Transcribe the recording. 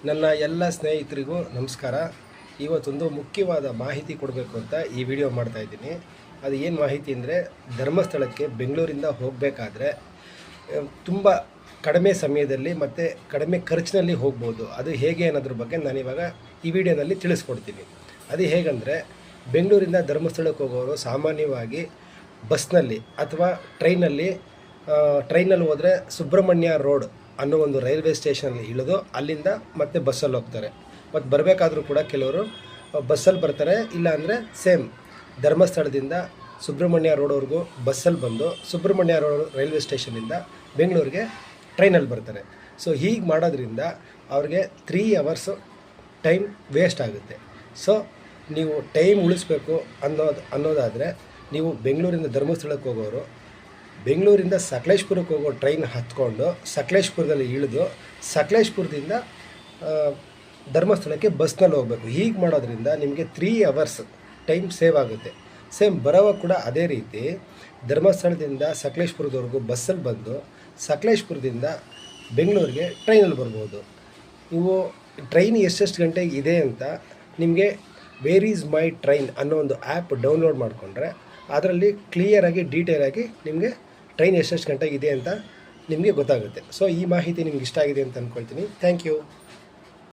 ನನ್ನ ಎಲ್ಲ ಸ್ನೇಹಿತರಿಗೂ ನಮಸ್ಕಾರ. ಇವತ್ತೊಂದು ಮುಖ್ಯವಾದ ಮಾಹಿತಿ ಕೊಡಬೇಕು ಅಂತ ಈ ವಿಡಿಯೋ ಮಾಡ್ತಾಯಿದ್ದೀನಿ. ಅದು ಏನು ಮಾಹಿತಿ ಅಂದರೆ, ಧರ್ಮಸ್ಥಳಕ್ಕೆ ಬೆಂಗಳೂರಿಂದ ಹೋಗಬೇಕಾದ್ರೆ ತುಂಬ ಕಡಿಮೆ ಸಮಯದಲ್ಲಿ ಮತ್ತು ಕಡಿಮೆ ಖರ್ಚಿನಲ್ಲಿ ಹೋಗ್ಬೋದು. ಅದು ಹೇಗೆ ಅನ್ನೋದ್ರ ಬಗ್ಗೆ ನಾನಿವಾಗ ಈ ವಿಡಿಯೋನಲ್ಲಿ ತಿಳಿಸ್ಕೊಡ್ತೀನಿ. ಅದು ಹೇಗೆಂದರೆ, ಬೆಂಗಳೂರಿಂದ ಧರ್ಮಸ್ಥಳಕ್ಕೆ ಹೋಗೋರು ಸಾಮಾನ್ಯವಾಗಿ ಬಸ್ನಲ್ಲಿ ಅಥವಾ ಟ್ರೈನಲ್ಲಿ ಹೋದರೆ ಸುಬ್ರಹ್ಮಣ್ಯ ರೋಡ್ ಅನ್ನೋ ಒಂದು ರೈಲ್ವೆ ಸ್ಟೇಷನಲ್ಲಿ ಇಳಿದು ಅಲ್ಲಿಂದ ಮತ್ತೆ ಬಸ್ಸಲ್ಲಿ ಹೋಗ್ತಾರೆ. ಮತ್ತು ಬರಬೇಕಾದ್ರೂ ಕೂಡ ಕೆಲವರು ಬಸ್ಸಲ್ಲಿ ಬರ್ತಾರೆ, ಇಲ್ಲ ಅಂದರೆ ಸೇಮ್ ಧರ್ಮಸ್ಥಳದಿಂದ ಸುಬ್ರಹ್ಮಣ್ಯ ರೋಡ್ವರೆಗೂ ಬಸ್ಸಲ್ಲಿ ಬಂದು ಸುಬ್ರಹ್ಮಣ್ಯ ರೋಡ್ ರೈಲ್ವೆ ಸ್ಟೇಷನಿಂದ ಬೆಂಗಳೂರಿಗೆ ಟ್ರೈನಲ್ಲಿ ಬರ್ತಾರೆ. ಸೊ ಹೀಗೆ ಮಾಡೋದ್ರಿಂದ ಅವ್ರಿಗೆ 3 ಅವರ್ಸು ಟೈಮ್ ವೇಸ್ಟ್ ಆಗುತ್ತೆ. ಸೊ ನೀವು ಟೈಮ್ ಉಳಿಸ್ಬೇಕು ಅನ್ನೋದಾದರೆ ನೀವು ಬೆಂಗಳೂರಿಂದ ಧರ್ಮಸ್ಥಳಕ್ಕೆ ಹೋಗೋರು ಬೆಂಗಳೂರಿಂದ ಸಕಲೇಶ್ಪುರಕ್ಕೆ ಹೋಗೋ ಟ್ರೈನ್ ಹತ್ಕೊಂಡು ಸಕಲೇಶ್ಪುರದಲ್ಲಿ ಇಳಿದು ಸಕಲೇಶ್ಪುರದಿಂದ ಧರ್ಮಸ್ಥಳಕ್ಕೆ ಬಸ್ನಲ್ಲಿ ಹೋಗಬೇಕು. ಹೀಗೆ ಮಾಡೋದ್ರಿಂದ ನಿಮಗೆ 3 ಅವರ್ಸ್ ಟೈಮ್ ಸೇವ್ ಆಗುತ್ತೆ. ಸೇಮ್ ಬರೋವಾಗ ಕೂಡ ಅದೇ ರೀತಿ ಧರ್ಮಸ್ಥಳದಿಂದ ಸಕಲೇಶ್ಪುರದವರೆಗೂ ಬಸ್ಸಲ್ಲಿ ಬಂದು ಸಕಲೇಶ್ಪುರದಿಂದ ಬೆಂಗಳೂರಿಗೆ ಟ್ರೈನಲ್ಲಿ ಬರ್ಬೋದು. ನೀವು ಟ್ರೈನ್ ಎಷ್ಟೆಷ್ಟು ಗಂಟೆಗೆ ಇದೆ ಅಂತ ನಿಮಗೆ ವೇರ್ ಈಸ್ ಮೈ ಟ್ರೈನ್ ಅನ್ನೋ ಒಂದು ಆ್ಯಪ್ ಡೌನ್ಲೋಡ್ ಮಾಡಿಕೊಂಡ್ರೆ ಅದರಲ್ಲಿ ಕ್ಲಿಯರಾಗಿ ಡೀಟೇಲಾಗಿ ನಿಮಗೆ ಟ್ರೈನ್ ಎಷ್ಟೆಷ್ಟು ಗಂಟೆಗೆ ಇದೆ ಅಂತ ನಿಮಗೆ ಗೊತ್ತಾಗುತ್ತೆ. ಸೊ ಈ ಮಾಹಿತಿ ನಿಮ್ಗೆ ಇಷ್ಟ ಆಗಿದೆ ಅಂತ ಅಂದ್ಕೊಳ್ತೀನಿ. Thank you.